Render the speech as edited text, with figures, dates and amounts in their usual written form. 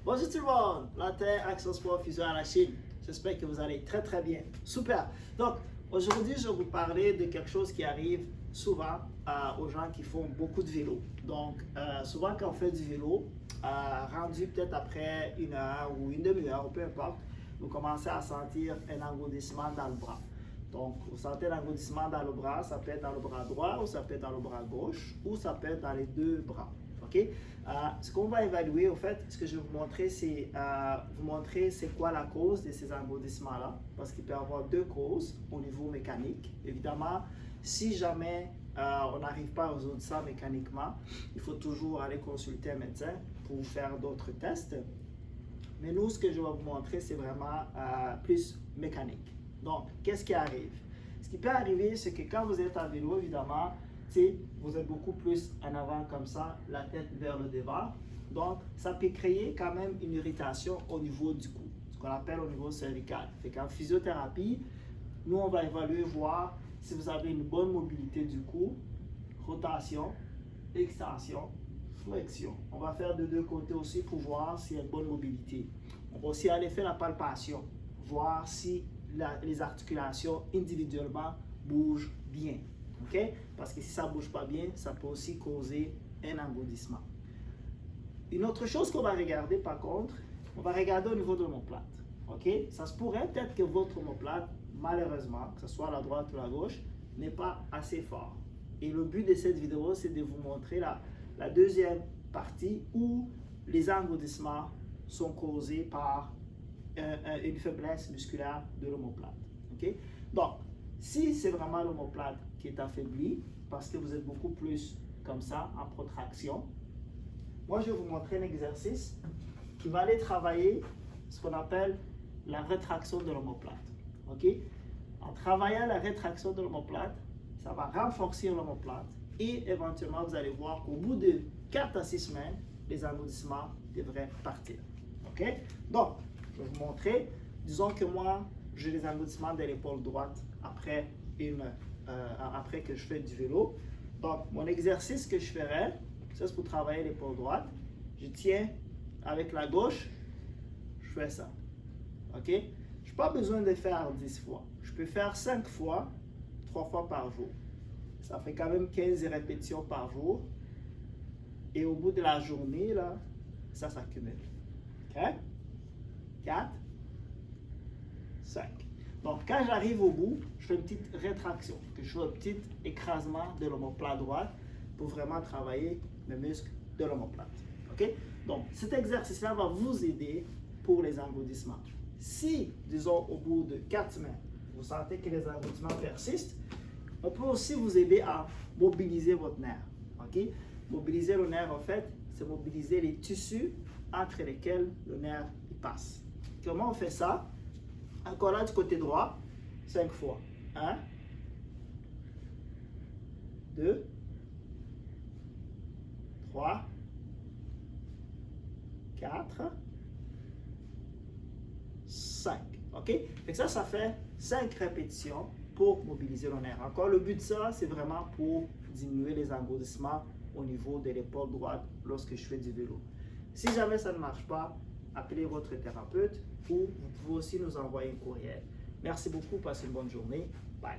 Bonjour tout le monde, la Terre, Action Sport, Fusion à la Chine. J'espère que vous allez très bien. Super. Donc, aujourd'hui, je vais vous parler de quelque chose qui arrive souvent aux gens qui font beaucoup de vélo. Donc, souvent quand on fait du vélo, rendu peut-être après une heure ou une demi-heure, peu importe, vous commencez à sentir un engourdissement dans le bras. Donc, vous sentez l'engourdissement dans le bras, ça peut être dans le bras droit ou ça peut être dans le bras gauche ou ça peut être dans les deux bras. OK? Ce qu'on va évaluer, au fait, ce que je vais vous montrer, c'est quoi la cause de ces engourdissements-là, parce qu'il peut y avoir deux causes au niveau mécanique. Évidemment, si jamais on n'arrive pas à résoudre ça mécaniquement, il faut toujours aller consulter un médecin pour faire d'autres tests. Mais nous, ce que je vais vous montrer, c'est vraiment plus mécanique. Donc, qu'est-ce qui arrive? Ce qui peut arriver, c'est que quand vous êtes à vélo, évidemment, vous êtes beaucoup plus en avant comme ça, la tête vers le devant. Donc, ça peut créer quand même une irritation au niveau du cou, ce qu'on appelle au niveau cervical. Fait qu'en physiothérapie, nous, on va évaluer, voir si vous avez une bonne mobilité du cou, rotation, extension, flexion. On va faire de deux côtés aussi pour voir s'il y a une bonne mobilité. On va aussi aller faire la palpation, voir si les articulations individuellement bougent bien. Okay? Parce que si ça ne bouge pas bien, ça peut aussi causer un engourdissement. Une autre chose qu'on va regarder par contre, on va regarder au niveau de l'omoplate. Okay? Ça se pourrait peut-être que votre omoplate, malheureusement, que ce soit la droite ou la gauche, n'est pas assez fort. Et le but de cette vidéo, c'est de vous montrer la deuxième partie où les engourdissements sont causés par une faiblesse musculaire de l'omoplate. Okay? Donc, si c'est vraiment l'omoplate qui est affaibli, parce que vous êtes beaucoup plus comme ça, en protraction, moi je vais vous montrer un exercice qui va aller travailler ce qu'on appelle la rétraction de l'omoplate. Okay? En travaillant la rétraction de l'omoplate, ça va renforcer l'omoplate et éventuellement vous allez voir qu'au bout de 4 à 6 semaines, les engourdissements devraient partir. Okay? Donc, je vais vous montrer. Disons que moi, j'ai des engourdissements de l'épaule droite après que je fais du vélo. Donc, mon exercice que je ferai, ça c'est pour travailler l'épaule droite. Je tiens avec la gauche, je fais ça. OK? Je n'ai pas besoin de faire 10 fois. Je peux faire 5 fois, 3 fois par jour. Ça fait quand même 15 répétitions par jour. Et au bout de la journée, là, ça s'accumule. OK? 4, 5. Donc, quand j'arrive au bout, je fais une petite rétraction, je fais un petit écrasement de l'omoplate droite pour vraiment travailler mes muscles de l'omoplate. OK? Donc, cet exercice-là va vous aider pour les engourdissements. Si, disons, au bout de 4 semaines, vous sentez que les engourdissements persistent, on peut aussi vous aider à mobiliser votre nerf. OK? Mobiliser le nerf, en fait, c'est mobiliser les tissus entre lesquels le nerf passe. Comment on fait ça? Encore là du côté droit, 5 fois. 1, 2, 3, 4, 5. OK? Fait que ça fait 5 répétitions pour mobiliser le nerf. Encore, le but de ça, c'est vraiment pour diminuer les engourdissements au niveau de l'épaule droite lorsque je fais du vélo. Si jamais ça ne marche pas, appelez votre thérapeute ou vous pouvez aussi nous envoyer un courriel. Merci beaucoup, passez une bonne journée. Bye.